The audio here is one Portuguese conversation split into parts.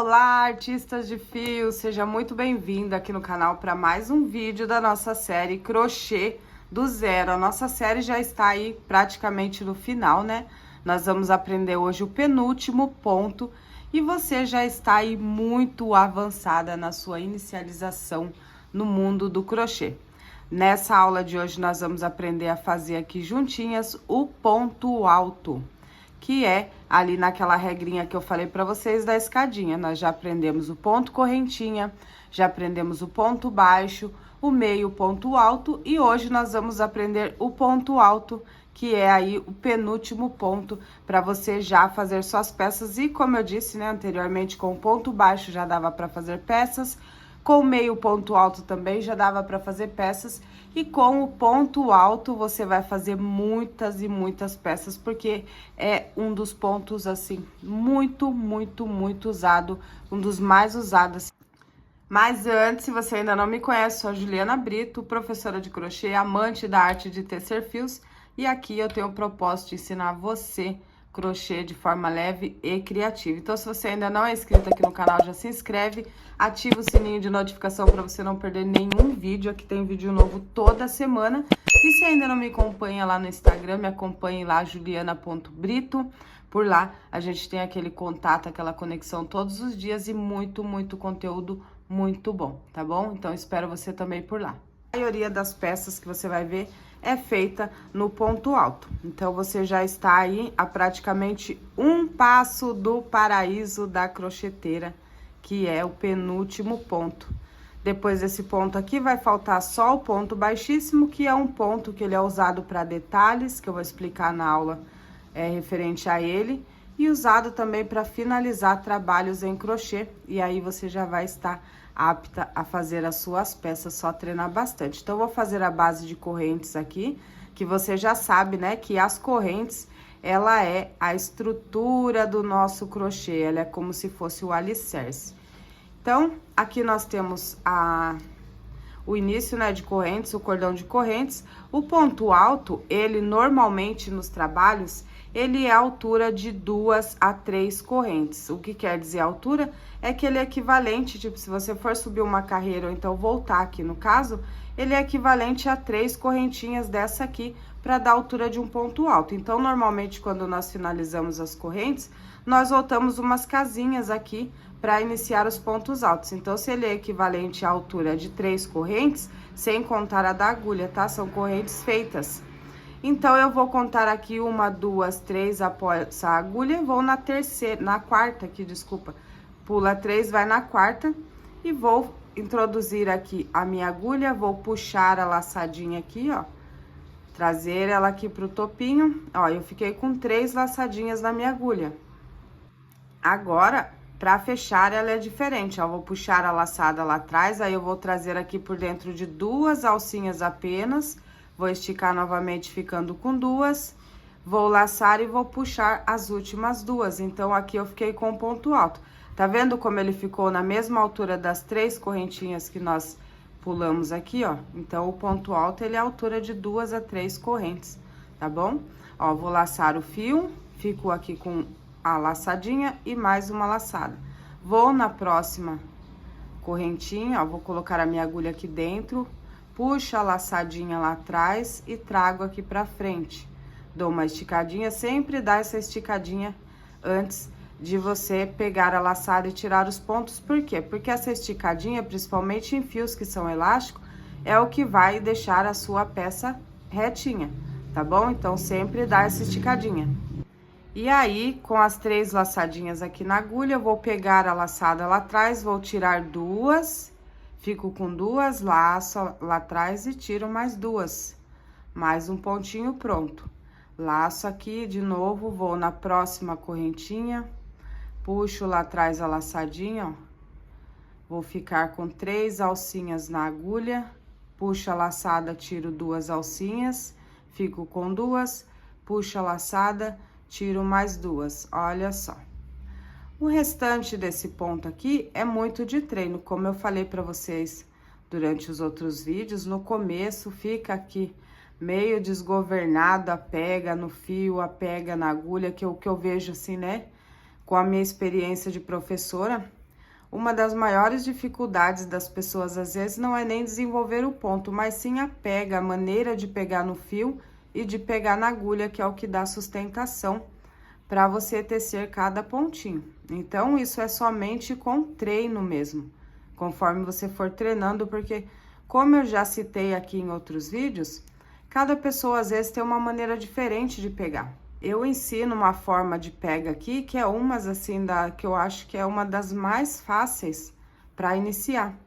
Olá, artistas de fio, seja muito bem-vindo aqui no canal para mais um vídeo da nossa série Crochê do Zero. A nossa série já está aí praticamente no final, né? Nós vamos aprender hoje o penúltimo ponto e você já está aí muito avançada na sua inicialização no mundo do crochê. Nessa aula de hoje nós vamos aprender a fazer aqui juntinhas o ponto alto, que é ali naquela regrinha que eu falei para vocês da escadinha. Nós já aprendemos o ponto correntinha, já aprendemos o ponto baixo, o meio ponto alto e hoje nós vamos aprender o ponto alto, que é aí o penúltimo ponto para você já fazer suas peças. E como eu disse, né, anteriormente, com o ponto baixo já dava para fazer peças, com o meio ponto alto também já dava para fazer peças, e com o ponto alto você vai fazer muitas e muitas peças, porque é um dos pontos, assim, muito usado, um dos mais usados. Mas antes, se você ainda não me conhece, sou a Juliana Brito, professora de crochê, amante da arte de tecer fios, e aqui eu tenho o propósito de ensinar você crochê de forma leve e criativa. Então, se você ainda não é inscrito aqui no canal, já se inscreve, ativa o sininho de notificação para você não perder nenhum vídeo. Aqui tem vídeo novo toda semana. E se ainda não me acompanha lá no Instagram, me acompanhe lá, juliana.brito. Por lá, a gente tem aquele contato, aquela conexão todos os dias e muito conteúdo muito bom, tá bom? Então, espero você também por lá. A maioria das peças que você vai ver é feita no ponto alto. Então, você já está aí a praticamente um passo do paraíso da crocheteira, que é o penúltimo ponto. Depois desse ponto aqui, vai faltar só o ponto baixíssimo, que é um ponto que ele é usado para detalhes, que eu vou explicar na aula referente a ele, e usado também para finalizar trabalhos em crochê, e aí você já vai estar apta a fazer as suas peças, só treinar bastante. Então, eu vou fazer a base de correntes aqui, que você já sabe, né, que as correntes, ela é a estrutura do nosso crochê, ela é como se fosse o alicerce. Então, aqui nós temos o início, né, de correntes, o cordão de correntes. O ponto alto, ele normalmente nos trabalhos, ele é a altura de 2 a 3 correntes. O que quer dizer altura? É que ele é equivalente, tipo, se você for subir uma carreira ou então voltar aqui no caso, ele é equivalente a 3 correntinhas dessa aqui para dar a altura de um ponto alto. Então, normalmente, quando nós finalizamos as correntes, nós voltamos umas casinhas aqui para iniciar os pontos altos. Então, se ele é equivalente à altura de 3 correntes, sem contar a da agulha, tá? São correntes feitas. Então, eu vou contar aqui 1, 2, 3 após a agulha, vou na terceira, na quarta aqui, desculpa. Pula 3, vai na quarta e vou introduzir aqui a minha agulha, vou puxar a laçadinha aqui, ó. Trazer ela aqui pro topinho, ó, eu fiquei com 3 laçadinhas na minha agulha. Agora, pra fechar, ela é diferente, ó, vou puxar a laçada lá atrás, aí eu vou trazer aqui por dentro de 2 alcinhas apenas, vou esticar novamente ficando com 2, vou laçar e vou puxar as últimas 2, então aqui eu fiquei com ponto alto. Tá vendo como ele ficou na mesma altura das 3 correntinhas que nós pulamos aqui, ó? Então, o ponto alto, ele é a altura de 2 a 3 correntes, tá bom? Ó, vou laçar o fio, fico aqui com a laçadinha e mais uma laçada. Vou na próxima correntinha, ó, vou colocar a minha agulha aqui dentro, puxo a laçadinha lá atrás e trago aqui pra frente. Dou uma esticadinha, sempre dá essa esticadinha antes de você pegar a laçada e tirar os pontos. Por quê? Porque essa esticadinha, principalmente em fios que são elásticos, é o que vai deixar a sua peça retinha, tá bom? Então, sempre dá essa esticadinha. E aí, com as 3 laçadinhas aqui na agulha, eu vou pegar a laçada lá atrás, vou tirar 2, fico com 2, laço lá atrás e tiro mais 2. Mais um pontinho pronto. Laço aqui de novo, vou na próxima correntinha, puxo lá atrás a laçadinha, ó. Vou ficar com 3 alcinhas na agulha, puxo a laçada, tiro 2 alcinhas, fico com 2, puxo a laçada, tiro mais 2, olha só. O restante desse ponto aqui é muito de treino, como eu falei pra vocês durante os outros vídeos, no começo fica aqui meio desgovernado, a pega no fio, a pega na agulha, que é o que eu vejo assim, né? Com a minha experiência de professora, Uma das maiores dificuldades das pessoas, às vezes, não é nem desenvolver o ponto, mas sim a pega, a maneira de pegar no fio e de pegar na agulha, que é o que dá sustentação para você tecer cada pontinho. Então, isso é somente com treino mesmo, conforme você for treinando, porque, como eu já citei aqui em outros vídeos, cada pessoa, às vezes, tem uma maneira diferente de pegar. Eu ensino uma forma de pega aqui, que é umas assim, que eu acho que é uma das mais fáceis para iniciar.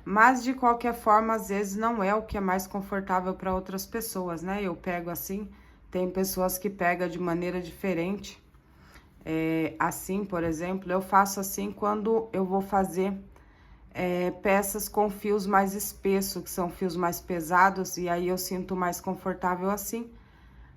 Mas, de qualquer forma, às vezes não é o que é mais confortável para outras pessoas, né? Eu pego assim, tem pessoas que pegam de maneira diferente. Assim, por exemplo, eu faço assim quando eu vou fazer peças com fios mais espessos, que são fios mais pesados, e aí eu sinto mais confortável assim.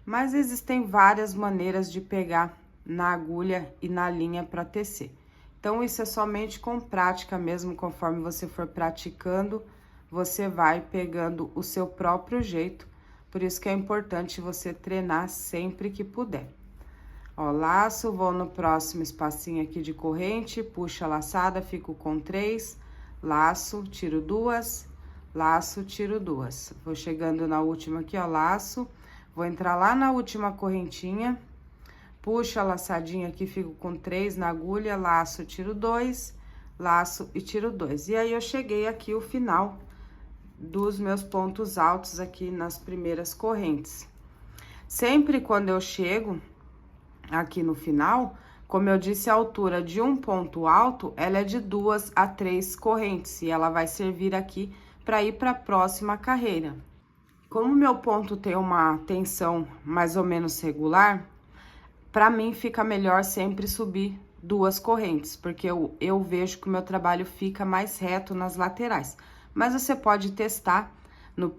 Mas existem várias maneiras de pegar na agulha e na linha para tecer. Então, isso é somente com prática mesmo, conforme você for praticando, você vai pegando o seu próprio jeito. Por isso que é importante você treinar sempre que puder. Ó, laço, vou no próximo espacinho aqui de corrente, puxa a laçada, fico com 3, laço, tiro 2, laço, tiro 2. Vou chegando na última aqui, ó, laço. Vou entrar lá na última correntinha, puxo a laçadinha aqui, fico com 3 na agulha, laço, tiro 2, laço e tiro 2. E aí, eu cheguei aqui o final dos meus pontos altos aqui nas primeiras correntes. Sempre quando eu chego aqui no final, como eu disse, a altura de um ponto alto, ela é de 2 a 3 correntes, e ela vai servir aqui para ir para a próxima carreira. Como meu ponto tem uma tensão mais ou menos regular, para mim fica melhor sempre subir 2 correntes, porque eu vejo que o meu trabalho fica mais reto nas laterais. Mas você pode testar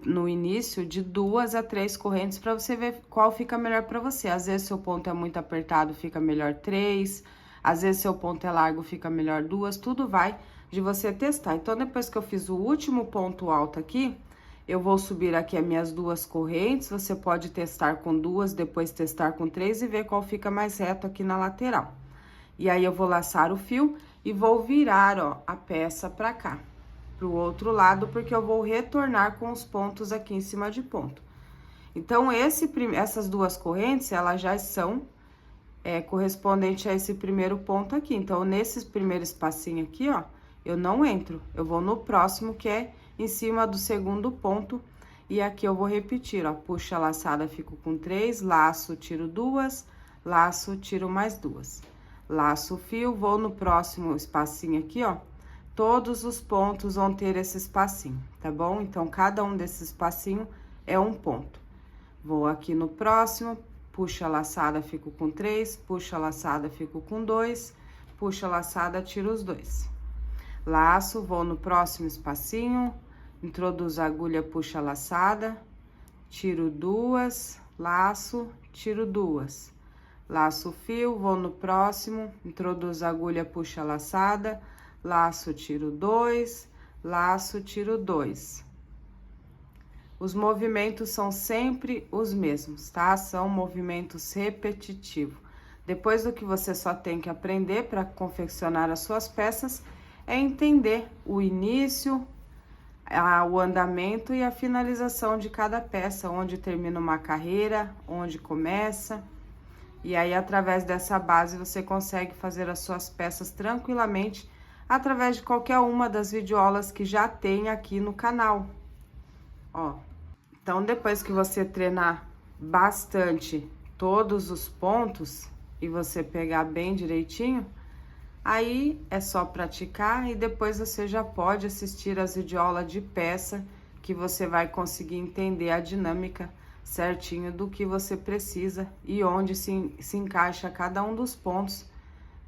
no início de 2 a 3 correntes para você ver qual fica melhor para você. Às vezes seu ponto é muito apertado, fica melhor 3, às vezes seu ponto é largo, fica melhor 2, tudo vai de você testar. Então, depois que eu fiz o último ponto alto aqui, eu vou subir aqui as minhas 2 correntes, você pode testar com 2, depois testar com 3 e ver qual fica mais reto aqui na lateral. E aí, eu vou laçar o fio e vou virar, ó, a peça pra cá, pro outro lado, porque eu vou retornar com os pontos aqui em cima de ponto. Então, essas 2 correntes, elas já são correspondente a esse primeiro ponto aqui. Então, nesse primeiro espacinho aqui, ó, eu não entro, eu vou no próximo, que é em cima do segundo ponto, e aqui eu vou repetir, ó, puxa a laçada, fico com 3, laço, tiro 2, laço, tiro mais 2. Laço o fio, vou no próximo espacinho aqui, ó, todos os pontos vão ter esse espacinho, tá bom? Então, cada um desses espacinhos é um ponto. Vou aqui no próximo, puxa a laçada, fico com 3, puxa a laçada, fico com 2, puxa a laçada, tiro os 2. Laço, vou no próximo espacinho, introduzo a agulha, puxa a laçada, tiro 2, laço, tiro 2. Laço o fio, vou no próximo, introduzo a agulha, puxa a laçada, laço, tiro 2, laço, tiro 2. Os movimentos são sempre os mesmos, tá? São movimentos repetitivos. Depois do que você só tem que aprender para confeccionar as suas peças, é entender o início, o andamento e a finalização de cada peça, onde termina uma carreira, onde começa. E aí, através dessa base, você consegue fazer as suas peças tranquilamente, através de qualquer uma das videoaulas que já tem aqui no canal. Ó, então, depois que você treinar bastante todos os pontos e você pegar bem direitinho, aí é só praticar e depois você já pode assistir as videoaulas de peça, que você vai conseguir entender a dinâmica certinho do que você precisa e onde se encaixa cada um dos pontos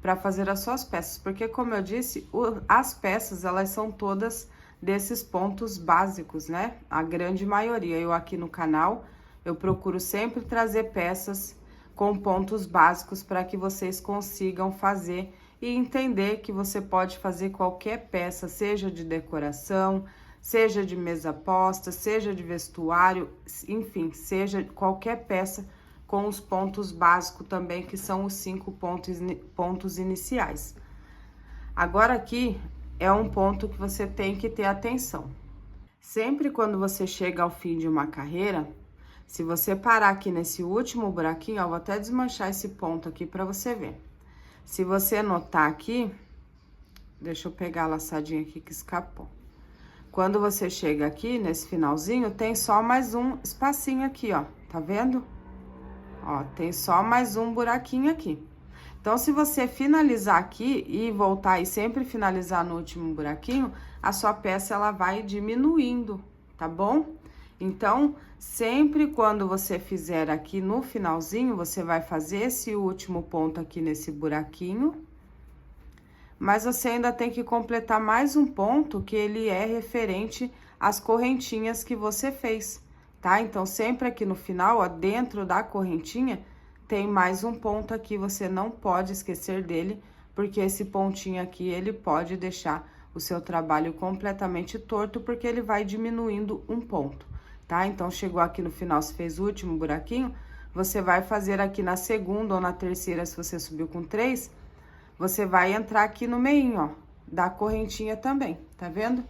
para fazer as suas peças. Porque, como eu disse, as peças, elas são todas desses pontos básicos, né? A grande maioria. Eu aqui no canal, eu procuro sempre trazer peças com pontos básicos para que vocês consigam fazer e entender que você pode fazer qualquer peça, seja de decoração, seja de mesa posta, seja de vestuário, enfim, seja qualquer peça com os pontos básicos também, que são os 5 pontos iniciais. Agora aqui, é um ponto que você tem que ter atenção. Sempre quando você chega ao fim de uma carreira, se você parar aqui nesse último buraquinho, ó, vou até desmanchar esse ponto aqui para você ver. Se você notar aqui, deixa eu pegar a laçadinha aqui que escapou. Quando você chega aqui nesse finalzinho, tem só mais um espacinho aqui, ó, tá vendo? Ó, tem só mais um buraquinho aqui. Então, se você finalizar aqui e voltar e sempre finalizar no último buraquinho, a sua peça, ela vai diminuindo, tá bom? Então, sempre quando você fizer aqui no finalzinho, você vai fazer esse último ponto aqui nesse buraquinho. Mas você ainda tem que completar mais um ponto que ele é referente às correntinhas que você fez, tá? Então, sempre aqui no final, ó, dentro da correntinha, tem mais um ponto aqui, você não pode esquecer dele, porque esse pontinho aqui, ele pode deixar o seu trabalho completamente torto, porque ele vai diminuindo um ponto, tá? Então, chegou aqui no final, se fez o último buraquinho, você vai fazer aqui na segunda ou na terceira, se você subiu com 3, você vai entrar aqui no meinho, ó, da correntinha também, tá vendo?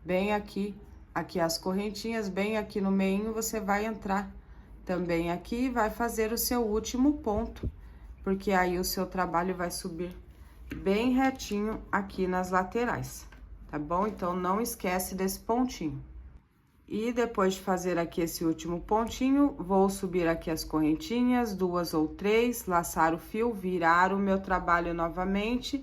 Bem aqui as correntinhas, bem aqui no meinho, você vai entrar também aqui e vai fazer o seu último ponto, porque aí o seu trabalho vai subir bem retinho aqui nas laterais, tá bom? Então, não esquece desse pontinho. E depois de fazer aqui esse último pontinho, vou subir aqui as correntinhas, 2 ou 3, laçar o fio, virar o meu trabalho novamente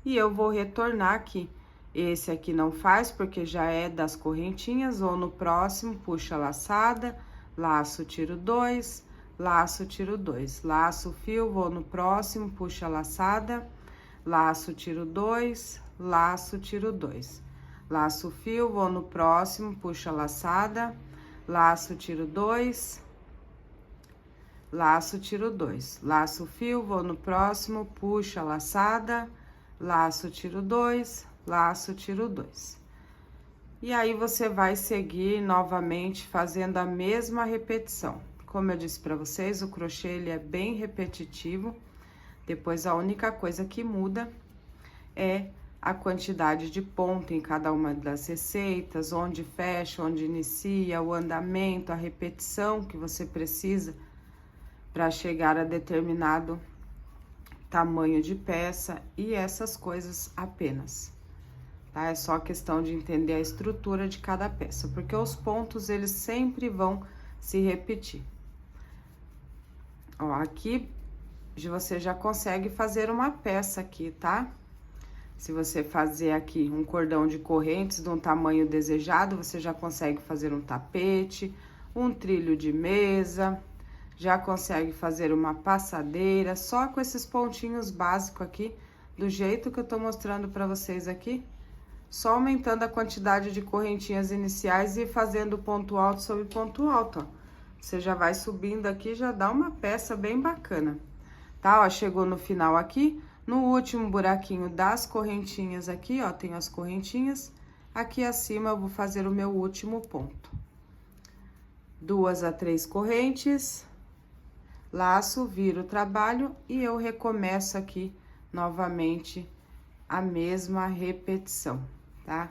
e eu vou retornar aqui. Esse aqui não faz porque já é das correntinhas, ou no próximo, puxa a laçada, laço, tiro 2, laço, tiro 2, laço o fio, vou no próximo, puxa a laçada, laço, tiro 2, laço, tiro 2. Laço o fio, vou no próximo, puxa a laçada, laço, tiro 2, laço, tiro 2. Laço o fio, vou no próximo, puxa a laçada, laço, tiro 2, laço, tiro 2. E aí, você vai seguir novamente fazendo a mesma repetição. Como eu disse pra vocês, o crochê, ele é bem repetitivo. Depois, a única coisa que muda é a quantidade de ponto em cada uma das receitas, onde fecha, onde inicia, o andamento, a repetição que você precisa para chegar a determinado tamanho de peça e essas coisas apenas, tá? É só questão de entender a estrutura de cada peça, porque os pontos, eles sempre vão se repetir. Ó, aqui você já consegue fazer uma peça aqui, tá? Se você fazer aqui um cordão de correntes de um tamanho desejado, você já consegue fazer um tapete, um trilho de mesa, já consegue fazer uma passadeira, só com esses pontinhos básicos aqui, do jeito que eu tô mostrando pra vocês aqui, só aumentando a quantidade de correntinhas iniciais e fazendo ponto alto sobre ponto alto, ó. Você já vai subindo aqui, já dá uma peça bem bacana, tá? Ó, chegou no final aqui. No último buraquinho das correntinhas aqui, ó, tem as correntinhas. Aqui acima eu vou fazer o meu último ponto. 2 a 3 correntes, laço, viro o trabalho e eu recomeço aqui novamente a mesma repetição, tá?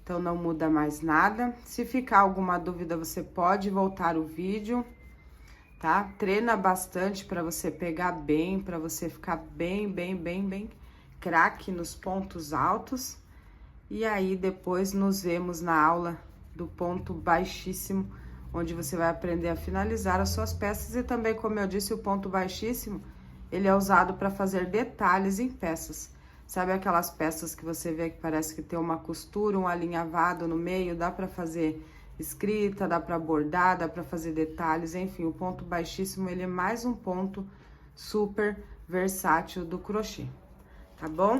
Então, não muda mais nada. Se ficar alguma dúvida, você pode voltar o vídeo, tá? Treina bastante para você pegar bem, para você ficar bem craque nos pontos altos. E aí, depois nos vemos na aula do ponto baixíssimo, onde você vai aprender a finalizar as suas peças. E também, como eu disse, o ponto baixíssimo, ele é usado para fazer detalhes em peças. Sabe aquelas peças que você vê que parece que tem uma costura, um alinhavado no meio? Dá para fazer escrita, dá para bordar, dá para fazer detalhes, enfim, o ponto baixíssimo, ele é mais um ponto super versátil do crochê, tá bom?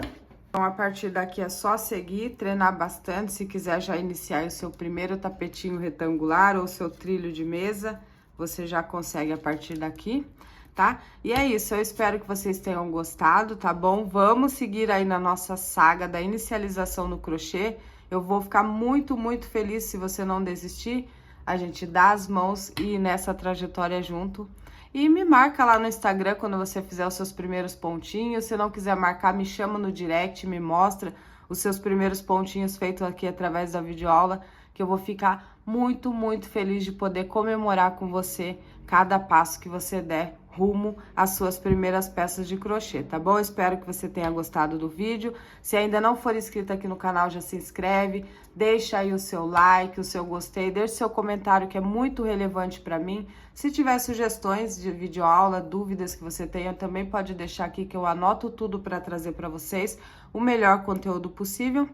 Então, a partir daqui é só seguir, treinar bastante. Se quiser já iniciar o seu primeiro tapetinho retangular ou seu trilho de mesa, você já consegue a partir daqui, tá? E é isso, eu espero que vocês tenham gostado, tá bom? Vamos seguir aí na nossa saga da inicialização no crochê. Eu vou ficar muito feliz se você não desistir, a gente dá as mãos e ir nessa trajetória junto. E me marca lá no Instagram quando você fizer os seus primeiros pontinhos. Se não quiser marcar, me chama no direct, me mostra os seus primeiros pontinhos feitos aqui através da videoaula, que eu vou ficar muito, muito feliz de poder comemorar com você cada passo que você der rumo às suas primeiras peças de crochê, tá bom? Espero que você tenha gostado do vídeo. Se ainda não for inscrito aqui no canal, já se inscreve, deixa aí o seu like, o seu gostei, deixa seu comentário que é muito relevante para mim. Se tiver sugestões de videoaula, dúvidas que você tenha, também pode deixar aqui que eu anoto tudo para trazer para vocês o melhor conteúdo possível.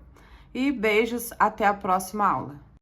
E beijos, até a próxima aula.